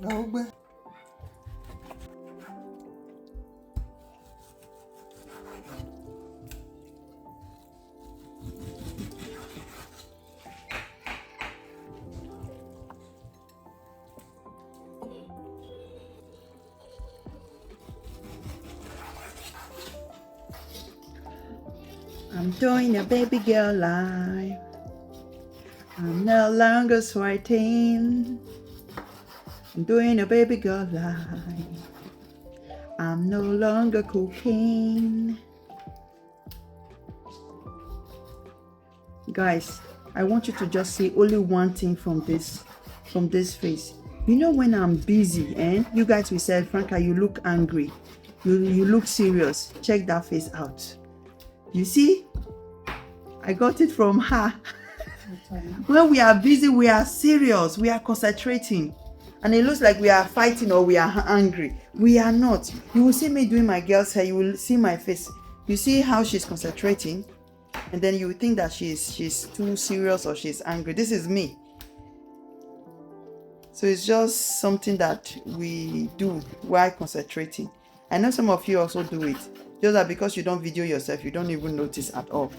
No, I'm doing a baby girl life. I'm no longer sweating. I'm doing a baby girl life. I'm no longer cooking. Guys, I want you to just see only one thing from this face. You know when I'm busy, you guys will say, Franca, you look angry. You look serious. Check that face out. You see? I got it from her. When we are busy, we are serious. We are concentrating. And it looks like we are fighting or we are angry. We are not. You will see me doing my girl's hair. You will see my face. You see how she's concentrating. And then you will think that she's too serious or she's angry. This is me. So it's just something that we do while concentrating. I know some of you also do it. Just that because you don't video yourself, you don't even notice at all.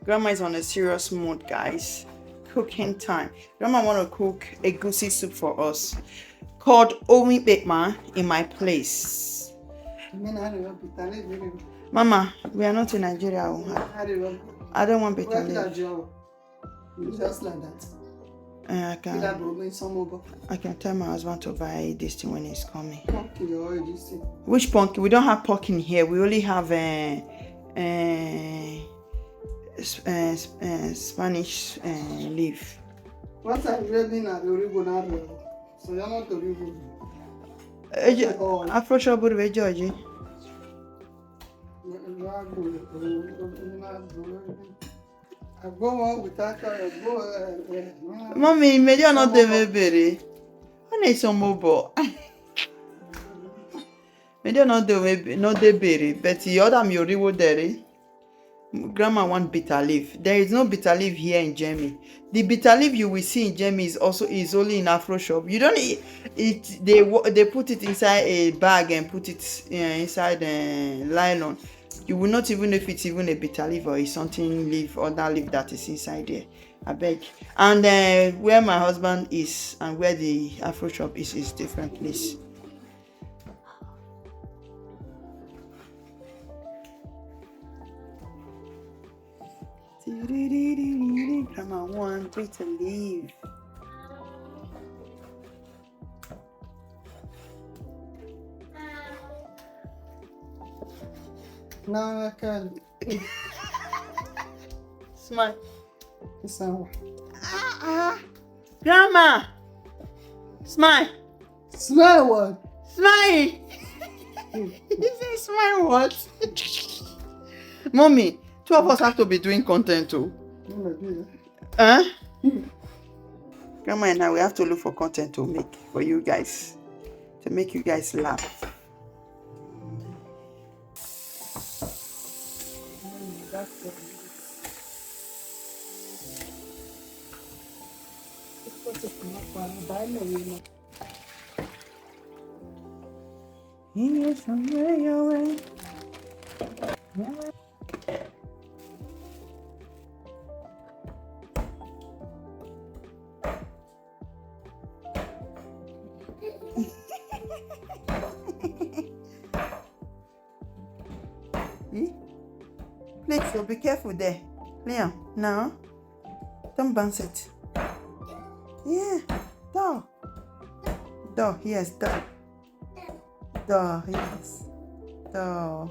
Grandma is on a serious mood, guys. Cooking time. Grandma want to cook egusi soup for us called Omi Bekma in my place. Mama, we are not in Nigeria. I don't want bitter leaf. Just like that. I can tell my husband to buy this thing when he's coming. Pumpkin, which pumpkin? We don't have pumpkin here. We only have Spanish leaf. What are you doing at the Origo? So you're not the Origo. Afro Shabur Georgie. I go on without Mommy, maybe you're not the baby. I need some mobile. Maybe you're not the baby, but the other me Origo there. Grandma want bitter leaf. There is no bitter leaf here in Jamie. The bitter leaf you will see in Jamie is only in Afro shop. You don't eat it. They put it inside a bag and put it inside a nylon. You will not even know if it's even a bitter leaf or it's something leaf or that leaf that is inside there. I beg. And where my husband is and where the Afro shop is different place. Grandma want me to leave. No, I can't. Smile. Grandma! Smile! Smile what? Smile! You say smile what? Mommy, two of us have to be doing content too. Huh? Grandma and I, we have to look for content to make for you guys. To make you guys laugh. Please, so be careful there. Liam, now. Don't bounce it. Yeah. Door. Door, yes, door. Door, yes. Door.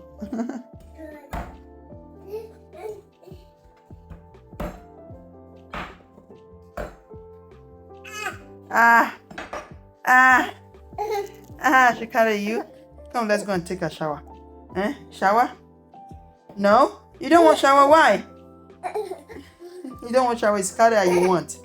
She carry you. Come, let's go and take a shower. Shower? No? You don't want shower? Why? You don't want shower? It's carry you want.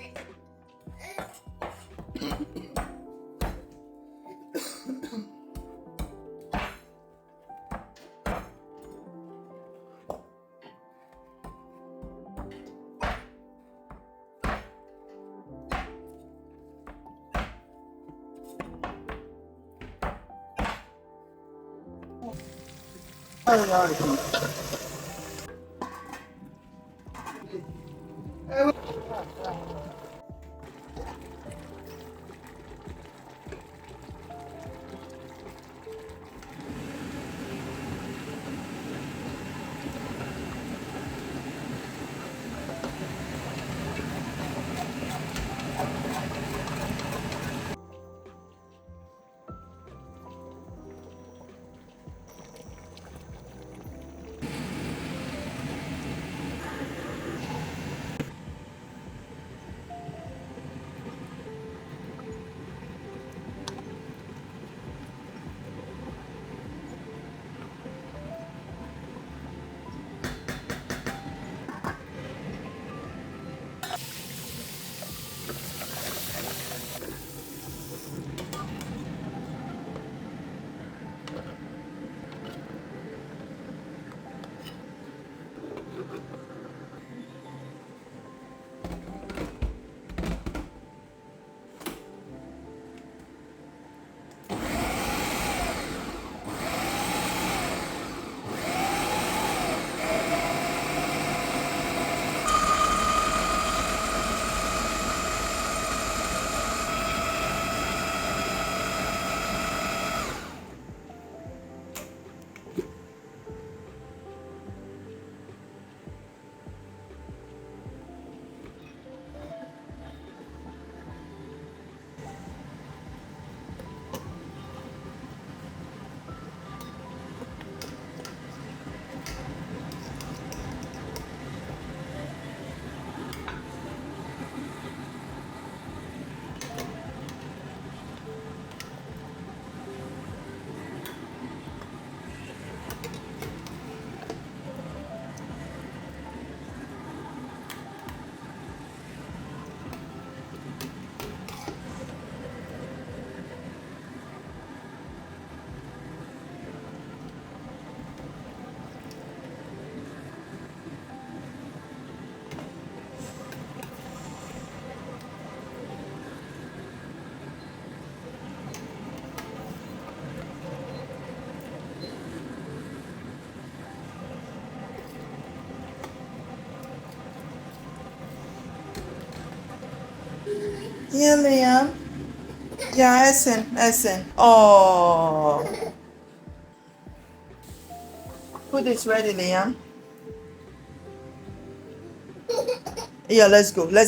Yeah, Liam. Yeah, Essen, Essen. Oh, food is ready, Liam. Yeah, let's go. Let's